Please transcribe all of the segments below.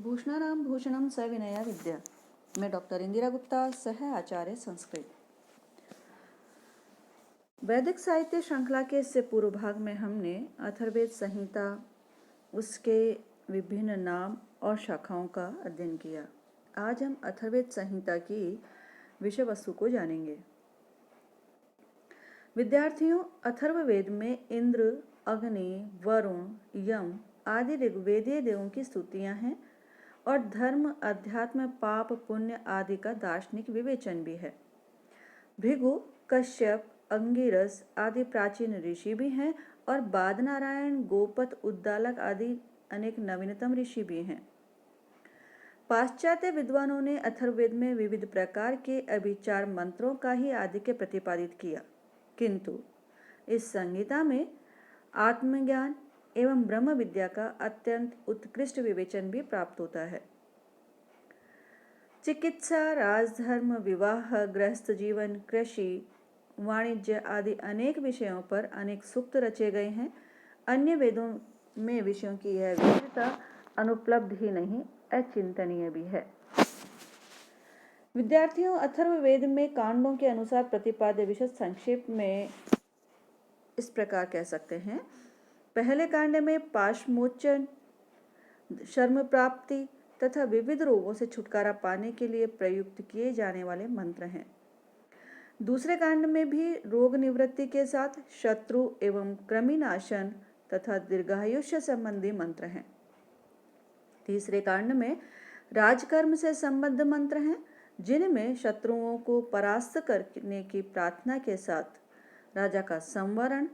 भूषणानां भूषणम सविनया विद्या। मैं डॉक्टर इंदिरा गुप्ता, सह आचार्य संस्कृत। वैदिक साहित्य श्रृंखला के इससे पूर्व भाग में हमने अथर्ववेद संहिता, उसके विभिन्न नाम और शाखाओं का अध्ययन किया। आज हम अथर्ववेद संहिता की विषय वस्तु को जानेंगे। विद्यार्थियों, अथर्ववेद में इंद्र, अग्नि, वरुण, यम आदि ऋग्वेदीय देवों की स्तुतियां हैं और धर्म, अध्यात्म, पाप, पुण्य आदि का दार्शनिक विवेचन भी है। भृगु, कश्यप, अंगिरस आदि प्राचीन ऋषि भी हैं और बादनारायण, गोपत, उद्दालक आदि अनेक नवीनतम ऋषि भी हैं। पाश्चात्य विद्वानों ने अथर्ववेद में विविध प्रकार के अभिचार मंत्रों का ही आधिक्य प्रतिपादित किया, किंतु इस संहिता में आत्मज्ञान एवं ब्रह्म विद्या का अत्यंत उत्कृष्ट विवेचन भी प्राप्त होता है। चिकित्सा, राजधर्म, विवाह, गृहस्थ जीवन, कृषि, वाणिज्य आदि अनेक विषयों पर अनेक सूक्त रचे गए हैं। अन्य वेदों में विषयों की यह विविधता अनुपलब्ध ही नहीं, अचिंतनीय भी है। विद्यार्थियों, अथर्ववेद में कांडों के अनुसार प्रतिपाद्य विषय संक्षेप में इस प्रकार कह सकते हैं। पहले कांड में पाशमोचन, शर्म प्राप्ति तथा विविध रोगों से छुटकारा पाने के लिए प्रयुक्त किए जाने वाले मंत्र हैं। दूसरे कांड में भी रोग निवृत्ति के साथ शत्रु एवं कृमिनाशन तथा दीर्घायुष्य संबंधी मंत्र हैं। तीसरे कांड में राजकर्म से संबद्ध मंत्र हैं, जिनमें शत्रुओं को परास्त करने की प्रार्थना के साथ राजा का संवरण,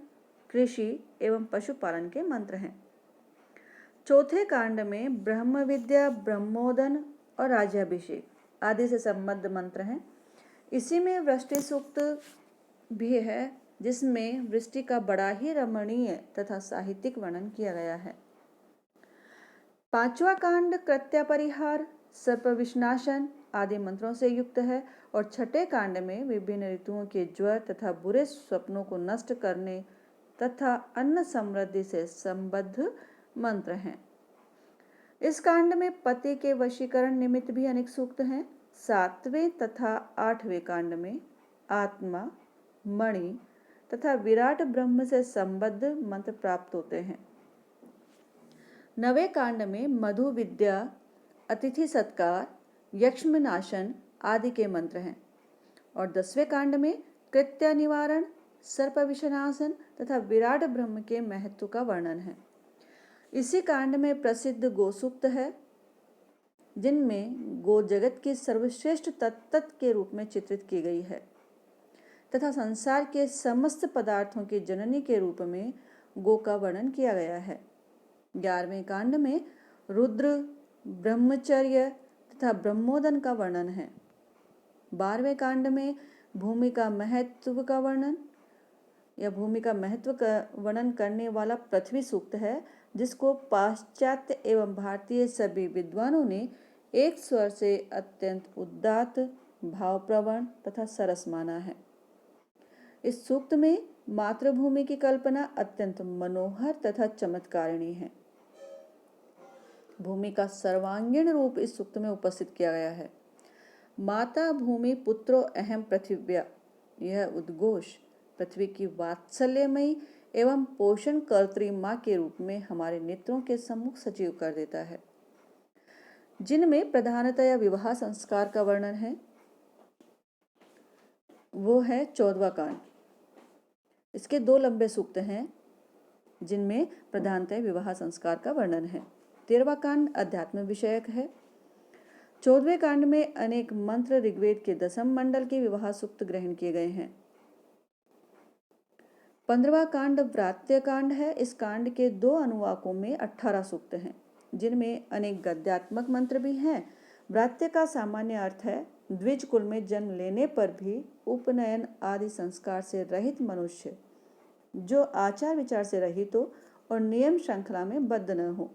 कृषि एवं पशुपालन के मंत्र हैं। चौथे कांड में ब्रह्म विद्या, ब्रह्मोदन और राज्याभिषेक आदि से संबद्ध मंत्र हैं। इसी में वृष्टि सूक्त भी है, जिसमें वृष्टि का बड़ा ही रमणीय तथा साहित्यिक वर्णन किया गया है। पांचवा कांड कृत्यापरिहार, सर्प विनाशन आदि मंत्रों से युक्त है और छठे कांड में विभिन्न ऋतुओं के ज्वर तथा बुरे स्वप्नों को नष्ट करने तथा अन्न समृद्धि से संबद्ध मंत्र हैं। इस कांड में पति के वशीकरण निमित्त भी अनेक सूक्त हैं। सातवें तथा आठवें कांड में आत्मा, मणि तथा विराट ब्रह्म से संबद्ध मंत्र प्राप्त होते हैं। नवें कांड में मधु विद्या, अतिथि सत्कार, यक्ष्मनाशन आदि के मंत्र हैं और 10वें कांड में कृत्य निवारण, सर्प विनाशन तथा विराट ब्रह्म के महत्व का वर्णन है। इसी कांड में प्रसिद्ध गोसूक्त है, जिनमें गो जगत की सर्वश्रेष्ठ तत्व के रूप में चित्रित की गई है तथा संसार के समस्त पदार्थों की जननी के रूप में गो का वर्णन किया गया है। 11वें कांड में रुद्र, ब्रह्मचर्य तथा ब्रह्मोदन का वर्णन है। 12वें कांड में भूमि का महत्व का वर्णन या भूमि का महत्व का वर्णन करने वाला पृथ्वी सूक्त है, जिसको पाश्चात्य एवं भारतीय सभी विद्वानों ने एक स्वर से अत्यंत उदात्त, भावप्रवण तथा सरस माना है। इस सूक्त में मातृभूमि की कल्पना अत्यंत मनोहर तथा चमत्कारिणी है। भूमि का सर्वांगीण रूप इस सूक्त में उपस्थित किया गया है। माता भूमि पुत्रो अहम पृथिव्या, यह उद्घोष पृथ्वी की वात्सल्यमयी एवं पोषण कर्त्री माँ के रूप में हमारे नेत्रों के सम्मुख सजीव कर देता है। जिनमें प्रधानतया विवाह संस्कार का वर्णन है, वो है 14वां कांड। इसके 2 लंबे सूक्त हैं, जिनमें प्रधानतः विवाह संस्कार का वर्णन है। 13वां कांड अध्यात्म विषयक है। 14वें कांड में अनेक मंत्र ऋग्वेद के 10म मंडल के विवाह सूक्त ग्रहण किए गए हैं। 15वां कांड व्रात्य कांड है। इस कांड के 2 अनुवाकों में 18 सूक्त हैं, जिनमें अनेक गद्यात्मक मंत्र भी हैं। व्रात्य का सामान्य अर्थ है द्विज कुल में जन्म लेने पर भी उपनयन आदि संस्कार से रहित मनुष्य, जो आचार विचार से रहित हो और नियम श्रृंखला में बद्ध न हो।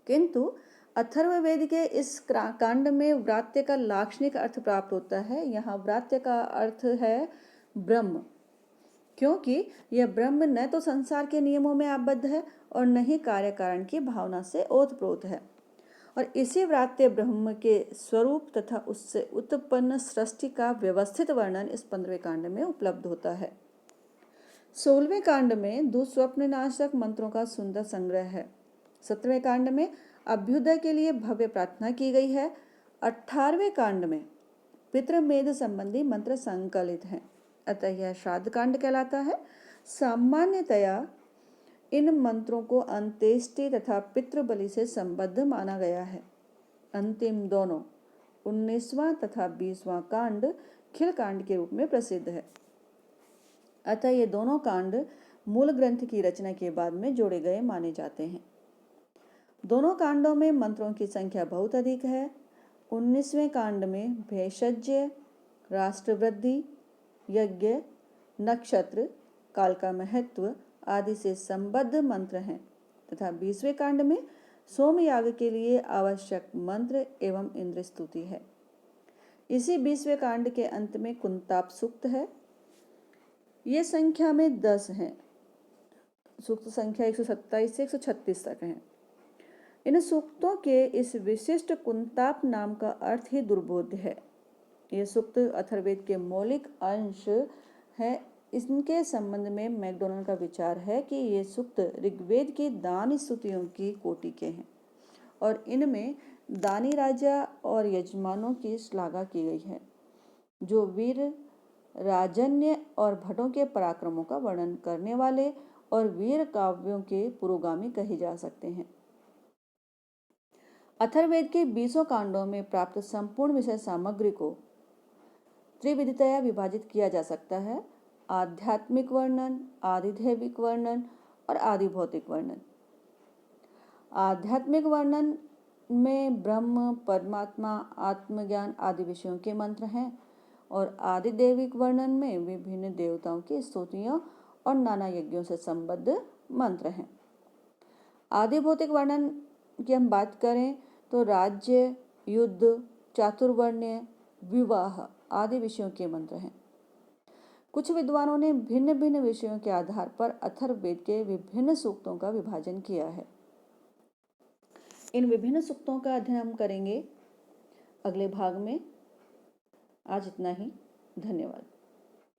किंतु अथर्ववेद के इस कांड में व्रात्य का लाक्षणिक अर्थ प्राप्त होता है। यहाँ व्रात्य का अर्थ है ब्रह्म, क्योंकि यह ब्रह्म न तो संसार के नियमों में आबद्ध है और न ही कार्य कारण की भावना से ओतप्रोत है। और इसी व्रात्य ब्रह्म के स्वरूप तथा उससे उत्पन्न सृष्टि का व्यवस्थित वर्णन इस 15वें कांड में उपलब्ध होता है। 16वें कांड में दुस्वप्ननाशक मंत्रों का सुंदर संग्रह है। 17वें कांड में अभ्युदय के लिए भव्य प्रार्थना की गई है। 18वें कांड में पितृमेध संबंधी मंत्र संकलित हैं, अतः यह श्राद्ध कांड कहलाता है। सामान्यतया इन मंत्रों को अंत्येष्टि तथा पितृबलि से संबद्ध माना गया है। अंतिम दोनों 19वां तथा 20वां कांड खिल कांड के रूप में प्रसिद्ध है, अतः ये दोनों कांड मूल ग्रंथ की रचना के बाद में जोड़े गए माने जाते हैं। दोनों कांडों में मंत्रों की संख्या बहुत अधिक है। 19वें कांड में भेषज, राष्ट्रवृद्धि, यज्ञ, नक्षत्र, काल का महत्व आदि से संबद्ध मंत्र हैं तथा 20वें कांड में सोमयाग के लिए आवश्यक मंत्र एवं इंद्र स्तुति है। इसी 20वें कांड के अंत में कुंताप सूक्त है। ये संख्या में 10 हैं। सूक्त संख्या 127 से 136 तक है। इन सूक्तों के इस विशिष्ट कुंताप नाम का अर्थ ही दुर्बोध्य है। ये सूक्त अथर्ववेद के मौलिक अंश है। इनके संबंध में मैकडोनल्ड का विचार है कि ये सूक्त ऋग्वेद की दान स्तुतियों की कोटि के हैं और इनमें दानी राजा और यजमानों की श्लाघा की गई है, जो वीर, राजन्य और भटों के पराक्रमों का वर्णन करने वाले और वीर काव्यों के पुरोगामी कहे जा सकते हैं। अथर्ववेद के 20 कांडों में प्राप्त संपूर्ण विषय सामग्री को त्रिविधतया विभाजित किया जा सकता है: आध्यात्मिक वर्णन, आधिदैविक वर्णन और आदि भौतिक वर्णन। आध्यात्मिक वर्णन में ब्रह्म, परमात्मा, आत्मज्ञान आदि विषयों के मंत्र हैं और आधिदैविक वर्णन में विभिन्न देवताओं की स्तुतियों और नाना यज्ञों से संबद्ध मंत्र हैं। आदि भौतिक वर्णन की हम बात करें तो राज्य, युद्ध, चातुर्वर्ण्य, विवाह आदि विषयों के मंत्र हैं। कुछ विद्वानों ने भिन्न भिन्न विषयों के आधार पर अथर्ववेद के विभिन्न सूक्तों का विभाजन किया है। इन विभिन्न सूक्तों का अध्ययन हम करेंगे अगले भाग में। आज इतना ही। धन्यवाद।